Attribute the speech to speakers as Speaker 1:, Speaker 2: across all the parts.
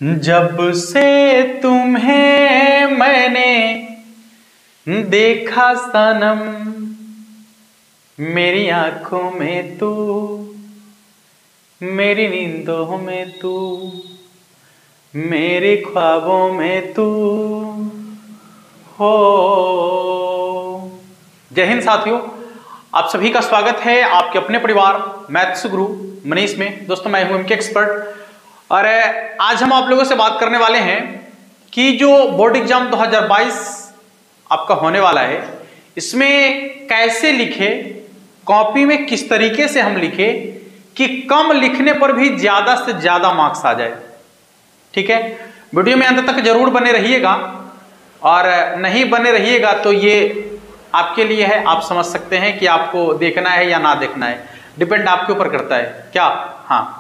Speaker 1: जब से तुम्हें मैंने देखा सनम, मेरी आंखों में तू, मेरी नींदों में तू, मेरे ख्वाबों में तू हो। जय हिंद साथियों, आप सभी का स्वागत है आपके अपने परिवार मैथ्स गुरु मनीष में। दोस्तों मैं हूं एमके एक्सपर्ट और आज हम आप लोगों से बात करने वाले हैं कि जो बोर्ड एग्जाम 2022 आपका होने वाला है, इसमें कैसे लिखे, कॉपी में किस तरीके से हम लिखे कि कम लिखने पर भी ज्यादा से ज्यादा मार्क्स आ जाए। ठीक है, वीडियो में अंत तक जरूर बने रहिएगा और नहीं बने रहिएगा तो ये आपके लिए है, आप समझ सकते हैं कि आपको देखना है या ना देखना है, डिपेंड आपके ऊपर करता है क्या। हाँ,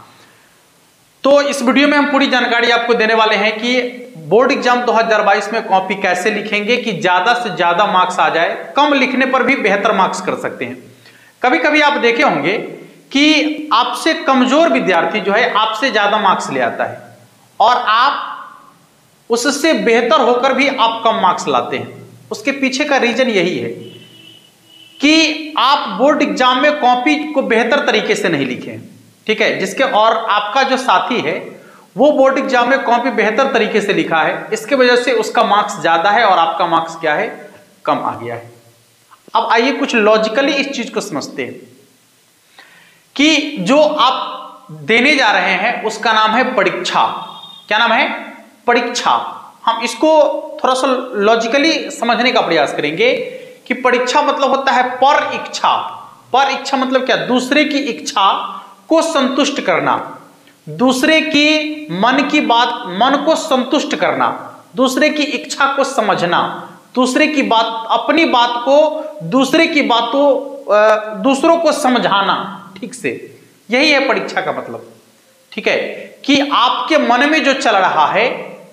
Speaker 1: तो इस वीडियो में हम पूरी जानकारी आपको देने वाले हैं कि बोर्ड एग्जाम 2022 में कॉपी कैसे लिखेंगे कि ज्यादा से ज्यादा मार्क्स आ जाए, कम लिखने पर भी बेहतर मार्क्स कर सकते हैं। कभी कभी आप देखे होंगे कि आपसे कमजोर विद्यार्थी जो है आपसे ज्यादा मार्क्स ले आता है और आप उससे बेहतर होकर भी आप कम मार्क्स लाते हैं। उसके पीछे का रीजन यही है कि आप बोर्ड एग्जाम में कॉपी को बेहतर तरीके से नहीं लिखे। ठीक है, जिसके और आपका जो साथी है वो बोर्ड एग्जाम में कॉपी बेहतर तरीके से लिखा है, इसके वजह से उसका मार्क्स ज्यादा है और आपका मार्क्स क्या है, कम आ गया है। अब आइए कुछ लॉजिकली इस चीज को समझते हैं कि जो आप देने जा रहे हैं उसका नाम है परीक्षा। क्या नाम है? परीक्षा। हम इसको थोड़ा सा लॉजिकली समझने का प्रयास करेंगे कि परीक्षा मतलब होता है पर इच्छा। पर इच्छा मतलब क्या? दूसरे की इच्छा को संतुष्ट करना, दूसरे की मन की बात, मन को संतुष्ट करना, दूसरे की इच्छा को समझना, दूसरे की बात, अपनी बात को दूसरे की बातों दूसरों को समझाना ठीक से, यही है परीक्षा का मतलब। ठीक है, कि आपके मन में जो चल रहा है,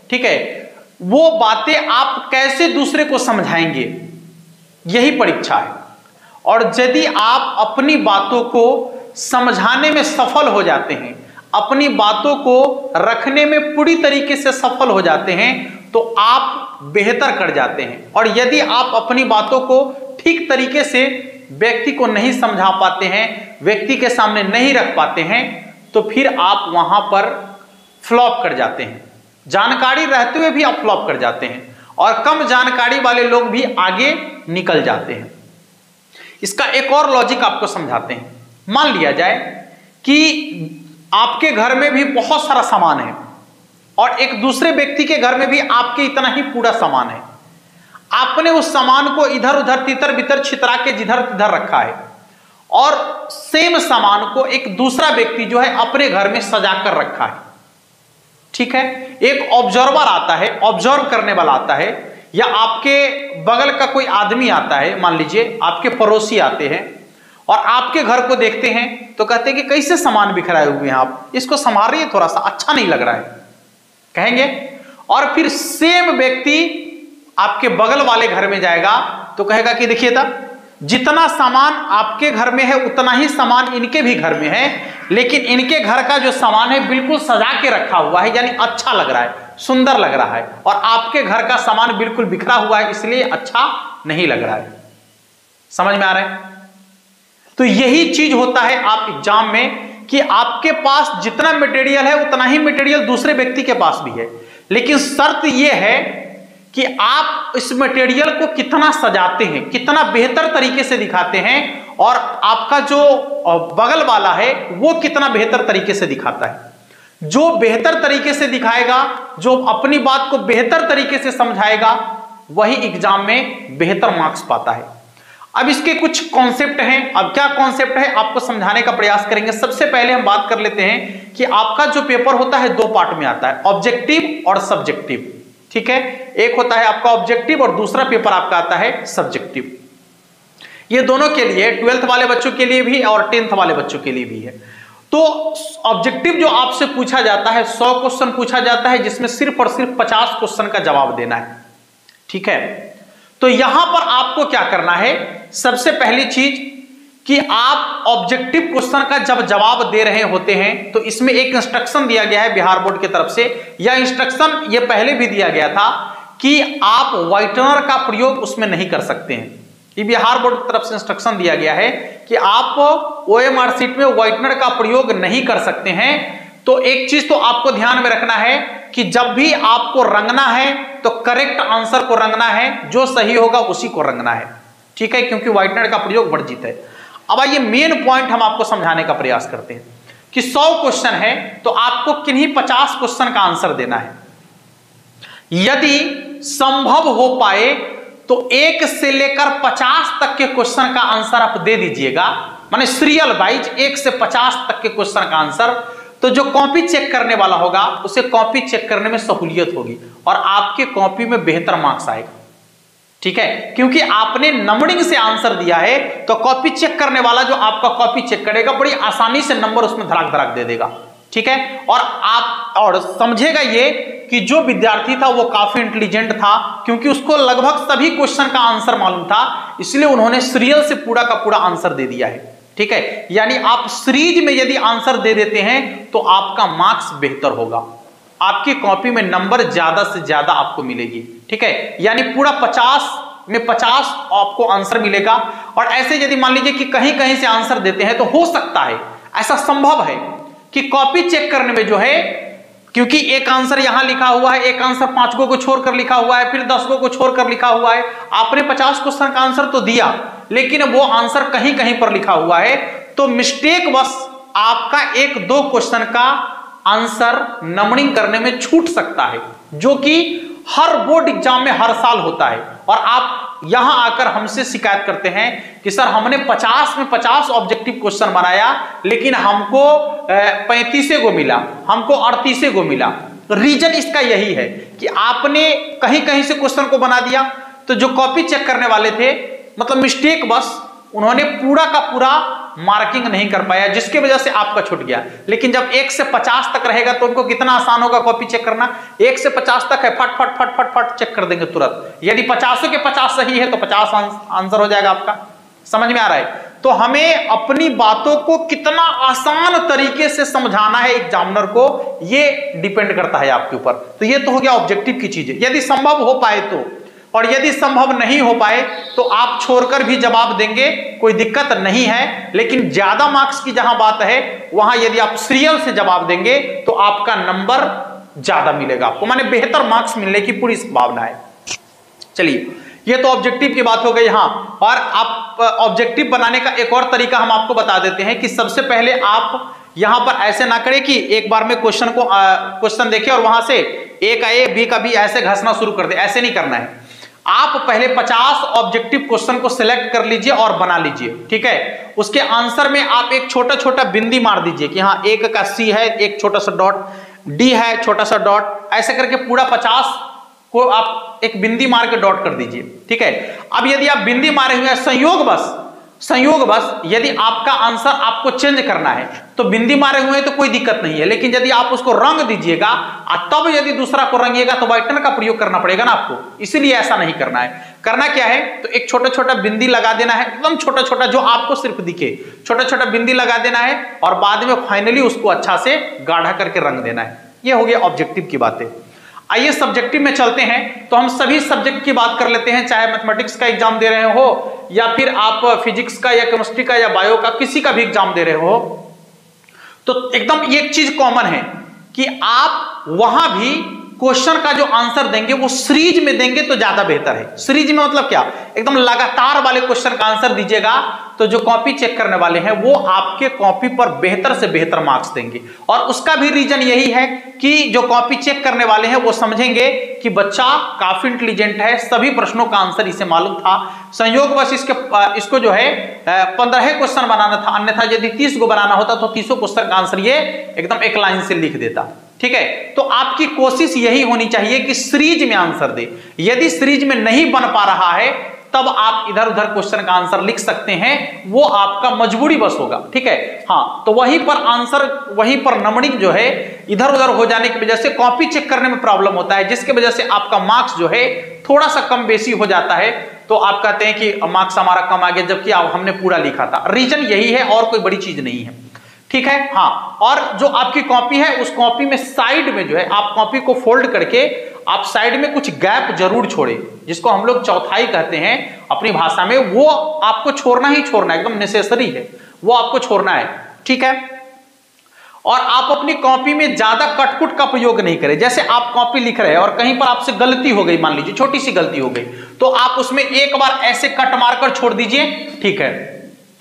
Speaker 1: ठीक है, वो बातें आप कैसे दूसरे को समझाएंगे, यही परीक्षा है। और यदि आप अपनी बातों को समझाने में सफल हो जाते हैं, अपनी बातों को रखने में पूरी तरीके से सफल हो जाते हैं तो आप बेहतर कर जाते हैं। और यदि आप अपनी बातों को ठीक तरीके से व्यक्ति को नहीं समझा पाते हैं, व्यक्ति के सामने नहीं रख पाते हैं, तो फिर आप वहां पर फ्लॉप कर जाते हैं। जानकारी रहते हुए भी आप फ्लॉप कर जाते हैं और कम जानकारी वाले लोग भी आगे निकल जाते हैं। इसका एक और लॉजिक आपको समझाते हैं। मान लिया जाए कि आपके घर में भी बहुत सारा सामान है और एक दूसरे व्यक्ति के घर में भी आपके इतना ही पूरा सामान है। आपने उस सामान को इधर उधर तितर बितर छितरा के जिधर तिधर रखा है और सेम सामान को एक दूसरा व्यक्ति जो है अपने घर में सजा कर रखा है। ठीक है, एक ऑब्जर्वर आता है, ऑब्जर्व करने वाला आता है, या आपके बगल का कोई आदमी आता है, मान लीजिए आपके पड़ोसी आते हैं और आपके घर को देखते हैं तो कहते हैं कि कैसे सामान बिखराए हुए हैं आप, इसको संभालिए, थोड़ा सा अच्छा नहीं लग रहा है, कहेंगे। और फिर सेम व्यक्ति आपके बगल वाले घर में जाएगा तो कहेगा कि देखिए था, जितना सामान आपके घर में है उतना ही सामान इनके भी घर में है, लेकिन इनके घर का जो सामान है बिल्कुल सजा के रखा हुआ है, यानी अच्छा लग रहा है, सुंदर लग रहा है, और आपके घर का सामान बिल्कुल बिखरा हुआ है, इसलिए अच्छा नहीं लग रहा है। समझ में आ रहा है? तो यही चीज होता है आप एग्जाम में कि आपके पास जितना मटेरियल है उतना ही मटेरियल दूसरे व्यक्ति के पास भी है, लेकिन शर्त यह है कि आप इस मटेरियल को कितना सजाते हैं, कितना बेहतर तरीके से दिखाते हैं, और आपका जो बगल वाला है वो कितना बेहतर तरीके से दिखाता है। जो बेहतर तरीके से दिखाएगा, जो अपनी बात को बेहतर तरीके से समझाएगा, वही एग्जाम में बेहतर मार्क्स पाता है। अब इसके कुछ कॉन्सेप्ट हैं। अब क्या कॉन्सेप्ट है आपको समझाने का प्रयास करेंगे। सबसे पहले हम बात कर लेते हैं कि आपका जो पेपर होता है दो पार्ट में आता है, ऑब्जेक्टिव और सब्जेक्टिव। ठीक है, एक होता है आपका ऑब्जेक्टिव और दूसरा पेपर आपका आता है सब्जेक्टिव। ये दोनों के लिए, 12th वाले बच्चों के लिए भी और 10th वाले बच्चों के लिए भी है। तो ऑब्जेक्टिव जो आपसे पूछा जाता है, 100 क्वेश्चन पूछा जाता है, जिसमें सिर्फ और सिर्फ 50 क्वेश्चन का जवाब देना है। ठीक है, तो यहां पर आपको क्या करना है, सबसे पहली चीज कि आप ऑब्जेक्टिव क्वेश्चन का जब जवाब दे रहे होते हैं तो इसमें एक इंस्ट्रक्शन दिया गया है बिहार बोर्ड की तरफ से, या इंस्ट्रक्शन ये पहले भी दिया गया था कि आप व्हाइटनर का प्रयोग उसमें नहीं कर सकते हैं। ये बिहार बोर्ड की तरफ से इंस्ट्रक्शन दिया गया है कि आप ओएमआर शीट में व्हाइटनर का प्रयोग नहीं कर सकते हैं। तो एक चीज तो आपको ध्यान में रखना है कि जब भी आपको रंगना है तो करेक्ट आंसर को रंगना है, जो सही होगा उसी को रंगना है, ठीक है, क्योंकि व्हाइटनर का प्रयोग वर्जित है। अब आइए मेन पॉइंट हम आपको समझाने का प्रयास करते हैं कि 100 क्वेश्चन है तो आपको किन्हीं 50 क्वेश्चन का आंसर देना है। यदि संभव हो पाए तो 1 से लेकर 50 तक के क्वेश्चन का आंसर आप दे दीजिएगा, माने सीरियल वाइज 1 से 50 तक के क्वेश्चन का आंसर। तो जो कॉपी चेक करने वाला होगा उसे कॉपी चेक करने में सहूलियत होगी और आपके कॉपी में बेहतर मार्क्स आएगा, ठीक है, क्योंकि आपने नंबरिंग से आंसर दिया है। तो कॉपी चेक करने वाला जो आपका कॉपी चेक करेगा बड़ी आसानी से नंबर उसमें धड़ाक धड़ाक दे देगा, ठीक है। और समझेगा ये कि जो विद्यार्थी था वो काफी इंटेलिजेंट था, क्योंकि उसको लगभग सभी क्वेश्चन का आंसर मालूम था, इसलिए उन्होंने सीरियल से पूरा का पूरा आंसर दे दिया है, ठीक है। यानी आप सीरीज में यदि आंसर दे देते हैं तो आपका मार्क्स बेहतर होगा, आपकी कॉपी में नंबर ज्यादा से ज्यादा आपको मिलेगी, ठीक है। यानी पूरा 50 में 50 आपको आंसर मिलेगा। और ऐसे यदि मान लीजिए कि कहीं कहीं से आंसर देते हैं तो हो सकता है, ऐसा संभव है कि कॉपी चेक करने में जो है, क्योंकि एक आंसर यहां लिखा हुआ है, एक आंसर 5 को छोड़कर लिखा हुआ है, फिर 10 को छोड़कर लिखा हुआ है, आपने 50 क्वेश्चन का आंसर तो दिया लेकिन वो आंसर कहीं कहीं पर लिखा हुआ है, तो मिस्टेक बस आपका 1-2 क्वेश्चन का आंसर नंबरिंग करने में छूट सकता है, जो कि हर बोर्ड एग्जाम में हर साल होता है। और आप यहां आकर हमसे शिकायत करते हैं कि सर हमने 50 में 50 ऑब्जेक्टिव क्वेश्चन बनाया लेकिन हमको 35 को मिला, हमको 38 को मिला। रीजन इसका यही है कि आपने कहीं कहीं से क्वेश्चन को बना दिया, तो जो कॉपी चेक करने वाले थे मतलब मिस्टेक बस उन्होंने पूरा का पूरा मार्किंग नहीं कर पाया, जिसकी वजह से आपका छूट गया। लेकिन जब 1 से 50 तक रहेगा तो उनको कितना आसान होगा कॉपी चेक करना। 1 से 50 तक है, फट फट फट फट फट चेक कर देंगे तुरंत। यदि 50 के 50 सही है तो 50 आंसर हो जाएगा आपका। समझ में आ रहा है? तो हमें अपनी बातों को कितना आसान तरीके से समझाना है एग्जामिनर को, ये डिपेंड करता है आपके ऊपर। तो ये तो हो गया ऑब्जेक्टिव की चीजें, यदि संभव हो पाए तो। और यदि संभव नहीं हो पाए तो आप छोड़कर भी जवाब देंगे, कोई दिक्कत नहीं है। लेकिन ज्यादा मार्क्स की जहां बात है वहां यदि आप सीरियल से जवाब देंगे तो आपका नंबर ज्यादा मिलेगा आपको, माने बेहतर मार्क्स मिलने की पूरी संभावना है। चलिए, ये तो ऑब्जेक्टिव की बात हो गई। हाँ, और आप ऑब्जेक्टिव बनाने का एक और तरीका हम आपको बता देते हैं कि सबसे पहले आप यहां पर ऐसे ना करें कि एक बार में क्वेश्चन देखें और वहां से ए का ए बी का बी ऐसे घसना शुरू कर दे। ऐसे नहीं करना है। आप पहले 50 ऑब्जेक्टिव क्वेश्चन को सिलेक्ट कर लीजिए और बना लीजिए, ठीक है। उसके आंसर में आप एक छोटा छोटा बिंदी मार दीजिए कि हाँ 1 का सी है, एक छोटा सा डॉट, डी है छोटा सा डॉट, ऐसे करके पूरा 50 को आप एक बिंदी मार के डॉट कर दीजिए, ठीक है। अब यदि आप बिंदी मारे हुए हैं, संयोग बस यदि आपका आंसर आपको चेंज करना है तो बिंदी मारे हुए हैं तो कोई दिक्कत नहीं है। लेकिन यदि आप उसको रंग दीजिएगा और तब यदि दूसरा को रंगिएगा तो व्हाइटनर का प्रयोग करना पड़ेगा ना आपको। इसीलिए ऐसा नहीं करना है। करना क्या है, तो एक छोटा छोटा बिंदी लगा देना है, एकदम छोटा छोटा जो आपको सिर्फ दिखे, छोटा छोटा बिंदी लगा देना है और बाद में फाइनली उसको अच्छा से गाढ़ा करके रंग देना है। ये हो गया ऑब्जेक्टिव की बातें। आइए सब्जेक्टिव में चलते हैं। तो हम सभी सब्जेक्ट की बात कर लेते हैं, चाहे मैथमेटिक्स का एग्जाम दे रहे हो या फिर आप फिजिक्स का या केमिस्ट्री का या बायो का किसी का भी एग्जाम दे रहे हो। तो एकदम एक चीज कॉमन है कि आप वहां भी क्वेश्चन का जो आंसर देंगे वो सीरीज में देंगे तो ज्यादा बेहतर है। सीरीज में मतलब क्या, एकदम लगातार वाले क्वेश्चन का आंसर दीजिएगा तो जो कॉपी चेक करने वाले हैं वो आपके कॉपी पर बेहतर से बेहतर मार्क्स देंगे। और उसका भी रीजन यही है कि जो कॉपी चेक करने वाले हैं वो समझेंगे कि बच्चा काफी इंटेलिजेंट है, सभी प्रश्नों का आंसर इसे मालूम था। संयोग बस इसको जो है 15 क्वेश्चन बनाना था, अन्यथा यदि 30 को बनाना होता तो 30 क्वेश्चन का आंसर ये एकदम एक लाइन से लिख देता, ठीक है। तो आपकी कोशिश यही होनी चाहिए कि सीरीज में आंसर दे। यदि सीरीज में नहीं बन पा रहा है तब आप इधर उधर क्वेश्चन का आंसर लिख सकते हैं, वो आपका मजबूरी बस होगा, ठीक है। हाँ, तो वहीं पर आंसर, वहीं पर नंबरिंग जो है इधर उधर हो जाने की वजह से कॉपी चेक करने में प्रॉब्लम होता है, जिसकी वजह से आपका मार्क्स जो है थोड़ा सा कम बेसी हो जाता है। तो आप कहते हैं कि मार्क्स हमारा कम आ गया, जबकि हमने पूरा लिखा था। रीजन यही है और कोई बड़ी चीज नहीं है, ठीक है। हाँ, और जो आपकी कॉपी है उस कॉपी में साइड में जो है आप कॉपी को फोल्ड करके आप साइड में कुछ गैप जरूर छोड़े, जिसको हम लोग चौथाई कहते हैं अपनी भाषा में। वो आपको छोड़ना ही छोड़ना है, एकदम नेसेसरी है, वो आपको छोड़ना है, ठीक है। और आप अपनी कॉपी में ज्यादा कटकुट का प्रयोग नहीं करें। जैसे आप कॉपी लिख रहे हैं और कहीं पर आपसे गलती हो गई, मान लीजिए छोटी सी गलती हो गई, तो आप उसमें एक बार ऐसे कट मारकर छोड़ दीजिए, ठीक है।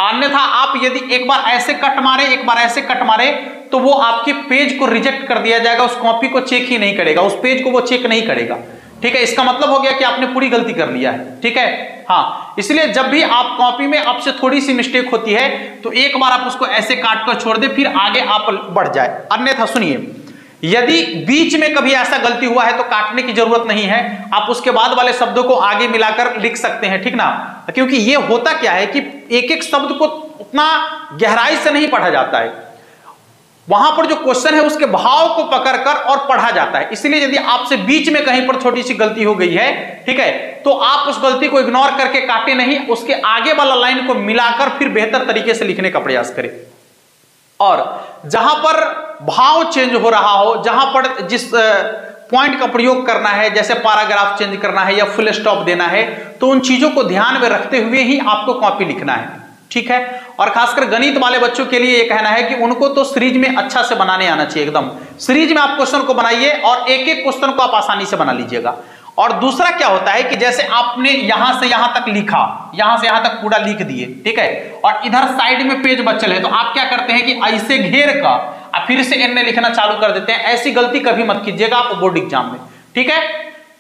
Speaker 1: अन्यथा आप यदि एक बार ऐसे कट मारे, एक बार ऐसे कट मारे, तो वो आपके पेज को रिजेक्ट कर दिया जाएगा, उस कॉपी को चेक ही नहीं करेगा, उस पेज को वो चेक नहीं करेगा, ठीक है। इसका मतलब हो गया कि आपने पूरी गलती कर लिया है, ठीक है। हाँ, इसलिए जब भी आप कॉपी में आपसे थोड़ी सी मिस्टेक होती है तो एक बार आप उसको ऐसे काट कर छोड़ दे, फिर आगे आप बढ़ जाए। अन्यथा सुनिए, यदि बीच में कभी ऐसा गलती हुआ है तो काटने की जरूरत नहीं है, आप उसके बाद वाले शब्दों को आगे मिलाकर लिख सकते हैं, ठीक ना। क्योंकि ये होता क्या है कि एक एक शब्द को उतना गहराई से नहीं पढ़ा जाता है, वहां पर जो क्वेश्चन है उसके भाव को पकड़कर और पढ़ा जाता है। इसलिए यदि आपसे बीच में कहीं पर छोटी सी गलती हो गई है, ठीक है, तो आप उस गलती को इग्नोर करके काटे नहीं, उसके आगे वाला लाइन को मिलाकर फिर बेहतर तरीके से लिखने का प्रयास करें। और जहां पर भाव चेंज हो रहा हो, जहां पर जिस पॉइंट का प्रयोग करना है, जैसे पैराग्राफ चेंज करना है या फुल स्टॉप देना है, तो उन चीजों को ध्यान में रखते हुए ही आपको कॉपी लिखना है, ठीक है। और खासकर गणित वाले बच्चों के लिए यह कहना है कि उनको तो सीरीज में अच्छा से बनाने आना चाहिए, एकदम सीरीज में आप क्वेश्चन को बनाइए और एक एक क्वेश्चन को आप आसानी से बना लीजिएगा। और दूसरा क्या होता है कि जैसे आपने यहां से यहां तक लिखा, यहां से यहां तक पूरा लिख दिए, ठीक है, और इधर साइड में पेज बचल है, तो आप क्या करते हैं कि ऐसे घेर का फिर से एन लिखना चालू कर देते हैं। ऐसी गलती कभी मत कीजिएगा आप बोर्ड एग्जाम में, ठीक है।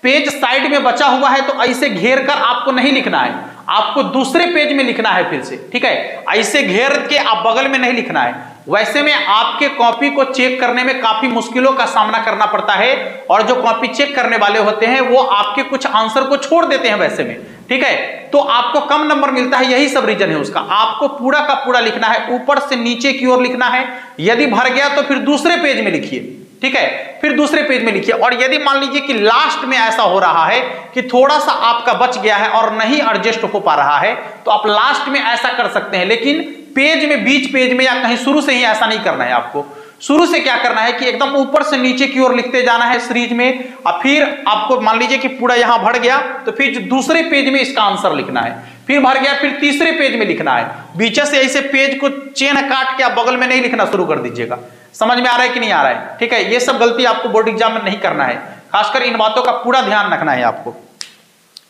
Speaker 1: पेज साइड में बचा हुआ है तो ऐसे घेर कर आपको नहीं लिखना है, आपको दूसरे पेज में लिखना है फिर से, ठीक है। ऐसे घेर के आप बगल में नहीं लिखना है। वैसे में आपके कॉपी को चेक करने में काफी मुश्किलों का सामना करना पड़ता है, और जो कॉपी चेक करने वाले होते हैं वो आपके कुछ आंसर को छोड़ देते हैं वैसे में, ठीक है, तो आपको कम नंबर मिलता है। यही सब रीजन है उसका। आपको पूरा का पूरा लिखना है, ऊपर से नीचे की ओर लिखना है। यदि भर गया तो फिर दूसरे पेज में लिखिए, ठीक है, फिर दूसरे पेज में लिखिए। और यदि मान लीजिए कि लास्ट में ऐसा हो रहा है कि थोड़ा सा आपका बच गया है और नहीं एडजस्ट हो पा रहा है, तो आप लास्ट में ऐसा कर सकते हैं, लेकिन पेज में, बीच पेज में या कहीं शुरू से ही ऐसा नहीं करना है। आपको शुरू से क्या करना है कि एकदम ऊपर से नीचे की ओर लिखते जाना है सीरीज में, और फिर आपको मान लीजिए कि पूरा यहां भर गया तो फिर दूसरे पेज में इसका आंसर लिखना है, फिर भर गया फिर तीसरे पेज में लिखना है। बीच से ऐसे पेज को चेन काट के आप बगल में नहीं लिखना शुरू कर दीजिएगा। समझ में आ रहा है कि नहीं आ रहा है, ठीक है। ये सब गलती आपको बोर्ड एग्जाम में नहीं करना है, खासकर इन बातों का पूरा ध्यान रखना है आपको।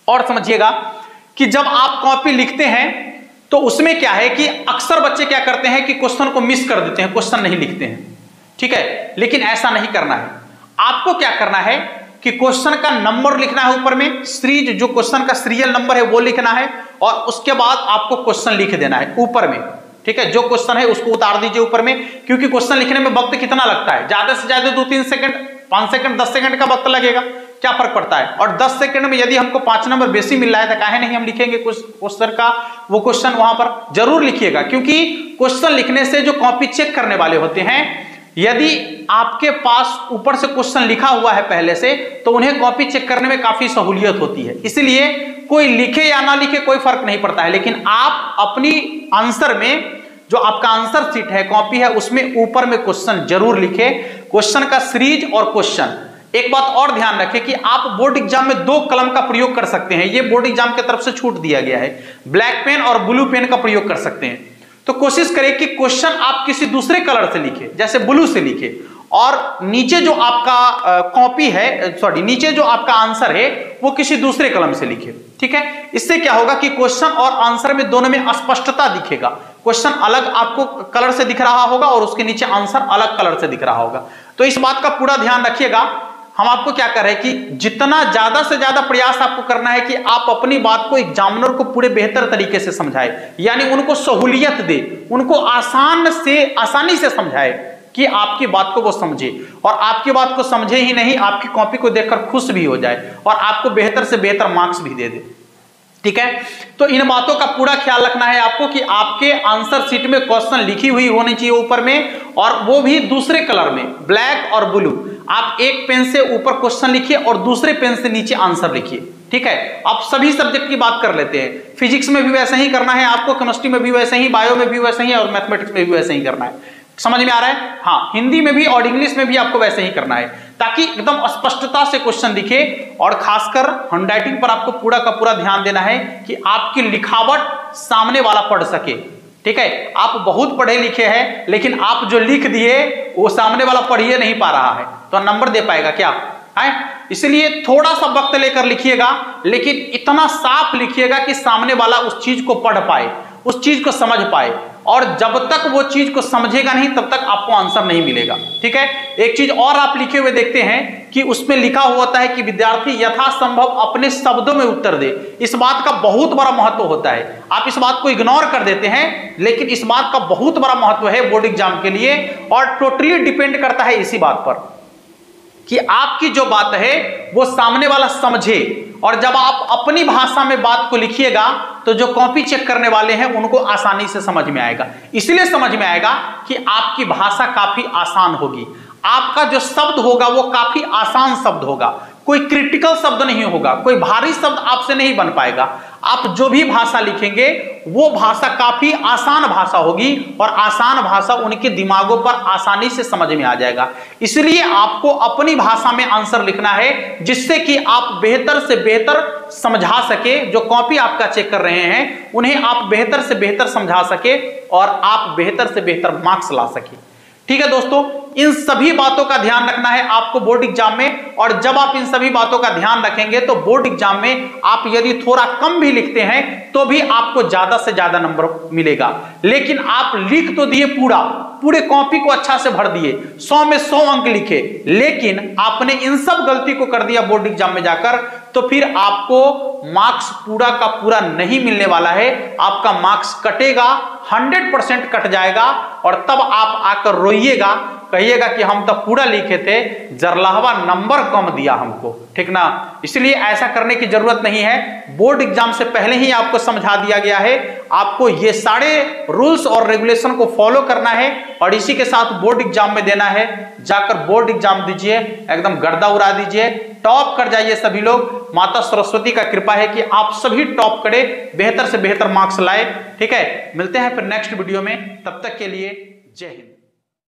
Speaker 1: और समझिएगा कि जब आप कॉपी लिखते हैं तो उसमें क्या है कि अक्सर बच्चे क्या करते हैं कि क्वेश्चन को मिस कर देते हैं, क्वेश्चन नहीं लिखते हैं, ठीक है। लेकिन ऐसा नहीं करना है। आपको क्या करना है कि क्वेश्चन का नंबर लिखना है ऊपर में, सीरीज जो क्वेश्चन का सीरियल नंबर है वो लिखना है, और उसके बाद आपको क्वेश्चन लिख देना है ऊपर में, ठीक है। जो क्वेश्चन है उसको उतार दीजिए ऊपर में, क्योंकि क्वेश्चन लिखने में वक्त कितना लगता है, ज्यादा से ज्यादा 2-3 सेकंड, 5 सेकंड, 10 सेकंड का वक्त लगेगा, क्या फर्क पड़ता है। और 10 सेकंड में यदि हमको 5 नंबर बेसी मिल रहा है तो काहे नहीं हम लिखेंगे कुछ क्वेश्चन का, वो क्वेश्चन वहां पर जरूर लिखिएगा। क्योंकि क्वेश्चन लिखने से जो कॉपी चेक करने वाले होते हैं, यदि आपके पास ऊपर से क्वेश्चन लिखा हुआ है पहले से, तो उन्हें कॉपी चेक करने में काफी सहूलियत होती है। इसलिए कोई लिखे या ना लिखे कोई फर्क नहीं पड़ता है, लेकिन आप अपनी आंसर में, जो आपका आंसर शीट है, कॉपी है, उसमें ऊपर में क्वेश्चन जरूर लिखे, क्वेश्चन का सीरीज और क्वेश्चन। एक बात और ध्यान रखें कि आप बोर्ड एग्जाम में 2 कलम का प्रयोग कर सकते हैं, ये बोर्ड एग्जाम की तरफ से छूट दिया गया है। ब्लैक पेन और ब्लू पेन का प्रयोग कर सकते हैं। तो कोशिश करें कि क्वेश्चन आप किसी दूसरे कलर से लिखे, जैसे ब्लू से लिखे, और नीचे जो आपका कॉपी है, सॉरी, नीचे जो आपका आंसर है वो किसी दूसरे कलम से लिखे, ठीक है। इससे क्या होगा कि क्वेश्चन और आंसर में दोनों में स्पष्टता दिखेगा। क्वेश्चन अलग आपको कलर से दिख रहा होगा और उसके नीचे आंसर अलग कलर से दिख रहा होगा। तो इस बात का पूरा ध्यान रखिएगा। हम आपको क्या कर रहे हैं कि जितना ज्यादा से ज्यादा प्रयास आपको करना है कि आप अपनी बात को एग्जामिनर को पूरे बेहतर तरीके से समझाए, यानी उनको सहूलियत दे, उनको आसानी से समझाए कि आपकी बात को वो समझे, और आपकी बात को समझे ही नहीं, आपकी कॉपी को देखकर खुश भी हो जाए और आपको बेहतर से बेहतर मार्क्स भी दे दे, ठीक है। तो इन बातों का पूरा ख्याल रखना है आपको कि आपके आंसर शीट में क्वेश्चन लिखी हुई होनी चाहिए ऊपर में, और वो भी दूसरे कलर में, ब्लैक और ब्लू। आप एक पेन से ऊपर क्वेश्चन लिखिए और दूसरे पेन से नीचे आंसर लिखिए, ठीक है। आप सभी सब्जेक्ट की बात कर लेते हैं, फिजिक्स में भी वैसे ही करना है आपको, केमिस्ट्री में भी वैसे ही, बायो में भी वैसे ही और मैथमेटिक्स में भी वैसे ही करना है। समझ में आ रहा है? हाँ, हिंदी में भी और इंग्लिश में भी आपको वैसे ही करना है, ताकि एकदम स्पष्टता से क्वेश्चन दिखे। और खासकर हैंडराइटिंग पर आपको पूरा का पूरा ध्यान देना है कि आपकी लिखावट सामने वाला पढ़ सके, ठीक है। आप बहुत पढ़े लिखे हैं, लेकिन आप जो लिख दिए वो सामने वाला पढ़िए नहीं पा रहा है, तो नंबर दे पाएगा क्या है? इसलिए थोड़ा सा वक्त लेकर लिखिएगा, लेकिन इतना साफ लिखिएगा कि सामने वाला उस चीज को पढ़ पाए, उस चीज को समझ पाए। और जब तक वो चीज को समझेगा नहीं, तब तक आपको आंसर नहीं मिलेगा, ठीक है। एक चीज और आप लिखे हुए देखते हैं कि उसमें लिखा होता है कि विद्यार्थी यथासंभव अपने शब्दों में उत्तर दे। इस बात का बहुत बड़ा महत्व होता है। आप इस बात को इग्नोर कर देते हैं, लेकिन इस बात का बहुत बड़ा महत्व है बोर्ड एग्जाम के लिए, और टोटली डिपेंड करता है इसी बात पर कि आपकी जो बात है वो सामने वाला समझे। और जब आप अपनी भाषा में बात को लिखिएगा तो जो कॉपी चेक करने वाले हैं उनको आसानी से समझ में आएगा। इसलिए समझ में आएगा कि आपकी भाषा काफी आसान होगी, आपका जो शब्द होगा वो काफी आसान शब्द होगा, कोई क्रिटिकल शब्द नहीं होगा, कोई भारी शब्द आपसे नहीं बन पाएगा। आप जो भी भाषा लिखेंगे वो भाषा काफी आसान भाषा होगी, और आसान भाषा उनके दिमागों पर आसानी से समझ में आ जाएगा। इसलिए आपको अपनी भाषा में आंसर लिखना है, जिससे कि आप बेहतर से बेहतर समझा सके। जो कॉपी आपका चेक कर रहे हैं उन्हें आप बेहतर से बेहतर समझा सके और आप बेहतर से बेहतर मार्क्स ला सके, ठीक है दोस्तों। इन सभी बातों का ध्यान रखना है आपको बोर्ड एग्जाम में, और जब आप इन सभी बातों का ध्यान रखेंगे तो बोर्ड एग्जाम में आप यदि थोड़ा कम भी लिखते हैं तो भी आपको ज्यादा से ज्यादा नंबर मिलेगा। लेकिन आप लिख तो दिए, पूरे कॉपी को अच्छा से भर दिए, 100 में 100 अंक लिखे, लेकिन आपने इन सब गलती को कर दिया बोर्ड एग्जाम में जाकर, तो फिर आपको मार्क्स पूरा का पूरा नहीं मिलने वाला है। आपका मार्क्स कटेगा, 100% कट जाएगा, और तब आप आकर रोइएगा, कहिएगा कि हम तो पूरा लिखे थे, जरलाहवा नंबर कम दिया हमको, ठीक ना। इसलिए ऐसा करने की जरूरत नहीं है। बोर्ड एग्जाम से पहले ही आपको समझा दिया गया है, आपको ये सारे रूल्स और रेगुलेशन को फॉलो करना है, और इसी के साथ बोर्ड एग्जाम में देना है। जाकर बोर्ड एग्जाम दीजिए, एकदम गर्दा उड़ा दीजिए, टॉप कर जाइए सभी लोग। माता सरस्वती का कृपा है कि आप सभी टॉप करें, बेहतर से बेहतर मार्क्स लाए, ठीक है। मिलते हैं फिर नेक्स्ट वीडियो में, तब तक के लिए जय हिंद।